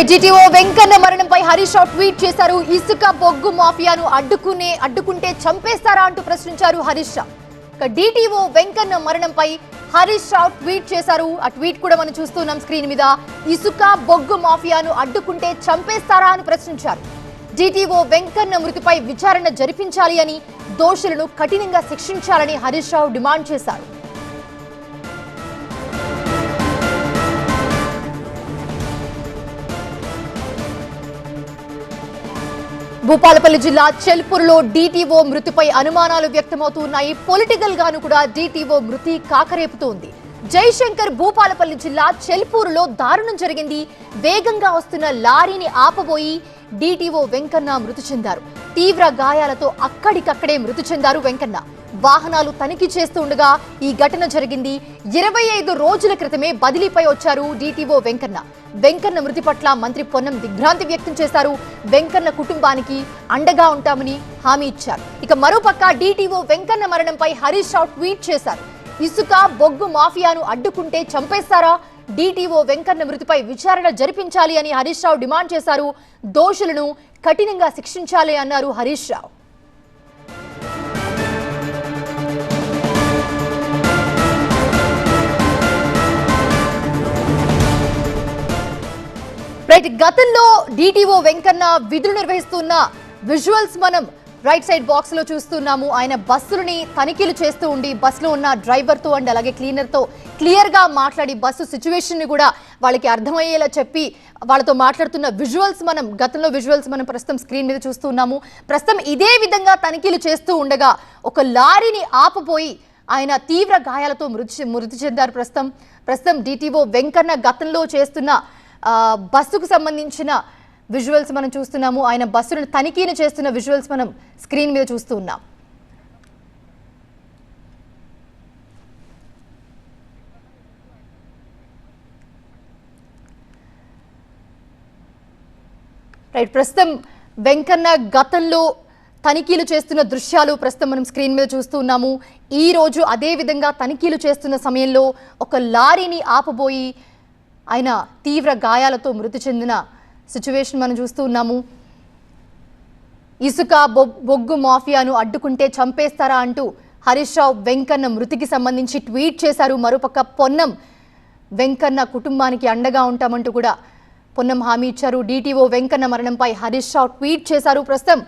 GTO Venkanna మరణంపై Harish Rao tweet చేశారు. ఇసుక బొగ్గు మాఫియాను అడ్డుకుంటే చంపేస్తారా అంటూ ప్రశ్నించారు హరీష్ రావు. డీటీఓ వెంకన్న మరణంపై హరీష్ రావు ట్వీట్ చేశారు. ఆ ట్వీట్ కూడా మనం చూస్తున్నాం స్క్రీన్ మీద. ఇసుక బొగ్గు మాఫియాను అడ్డుకుంటే చంపేస్తారా అని ప్రశ్నించారు. డీటీఓ వెంకన్న మృతిపై విచారణ జరిపించాలి అని, దోషులను కఠినంగా శిక్షించాలని హరీష్ రావు డిమాండ్ చేశారు. భూపాలపల్లి జిల్లా చెల్పూరులో డీటీఓ మృతిపై అనుమానాలు వ్యక్తమవుతున్నాయి. పొలిటికల్ గాను కూడా డీటీఓ మృతి కాకరేపుతోంది. జయశంకర్ భూపాలపల్లి జిల్లా చెల్పూరులో దారుణం జరిగింది. వేగంగా వస్తున్న లారీని ఆపబోయి డీటీఓ వెంకన్న మృతి చెందారు. తీవ్ర గాయాలతో అక్కడికక్కడే మృతి చెందారు వెంకన్న. వాహనాలు తనిఖీ చేస్తూ ఉండగా ఈ ఘటన జరిగింది. 25 రోజుల క్రితమే బదిలీపై వచ్చారు డీటీఓ వెంకన్న. వెంకన్న మృతి పట్ల మంత్రి పొన్నం దిగ్భ్రాంతి వ్యక్తం చేశారు. వెంకన్న కుటుంబానికి అండగా ఉంటామని హామీ ఇచ్చారు. ఇక మరోపక్క డీటీఓ వెంకన్న మరణంపై హరీష్ రావు ట్వీట్ చేశారు. ఇసుక బొగ్గు మాఫియాను అడ్డుకుంటే చంపేస్తారా? డీటీఓ వెంకన్న మృతిపై విచారణ జరిపించాలి అని హరీష్ రావు డిమాండ్ చేశారు. దోషులను కఠినంగా శిక్షించాలి అన్నారు హరీష్ రావు. గతంలో డీటీఓ వెంకన్న విధులు నిర్వహిస్తున్న విజువల్స్ మనం రైట్ సైడ్ బాక్స్ లో చూస్తున్నాము. ఆయన బస్సులని తనిఖీలు చేస్తూ ఉండి బస్సులో ఉన్న డ్రైవర్ తో అండ్ అలాగే క్లీనర్ తో క్లియర్ గా మాట్లాడి బస్సు సిచ్యువేషన్ ని కూడా వాళ్ళకి అర్థమయ్యేలా చెప్పి వాళ్ళతో మాట్లాడుతున్న విజువల్స్ మనం ప్రస్తుతం స్క్రీన్ మీద చూస్తున్నాము. ప్రస్తుతం ఇదే విధంగా తనిఖీలు చేస్తూ ఉండగా ఒక లారీని ఆపబోయి ఆయన తీవ్ర గాయాలతో మృతి చెందారు. ప్రస్తుతం డీటీఓ వెంకన్న గతంలో చేస్తున్న బస్సుకు సంబంధించిన విజువల్స్ మనం చూస్తున్నాము. ఆయన బస్సును తనిఖీని చేస్తున్న విజువల్స్ మనం స్క్రీన్ మీద చూస్తూ ఉన్నాం. ప్రస్తుతం వెంకన్న గతంలో తనిఖీలు చేస్తున్న దృశ్యాలు ప్రస్తుతం మనం స్క్రీన్ మీద చూస్తూ ఉన్నాము. ఈ రోజు అదే విధంగా తనిఖీలు చేస్తున్న సమయంలో ఒక లారీని ఆపబోయి ఆయన తీవ్ర గాయాలతో మృతి చెందిన సిచ్యువేషన్ మనం చూస్తూ ఉన్నాము. ఇసుక బొగ్గు మాఫియాను అడ్డుకుంటే చంపేస్తారా అంటూ హరీష్ రావు వెంకన్న మృతికి సంబంధించి ట్వీట్ చేశారు. మరోపక్క పొన్నం వెంకన్న కుటుంబానికి అండగా ఉంటామంటూ కూడా పొన్నం హామీ ఇచ్చారు. డీటీఓ వెంకన్న మరణంపై హరీష్ రావు ట్వీట్ చేశారు. ప్రస్తుతం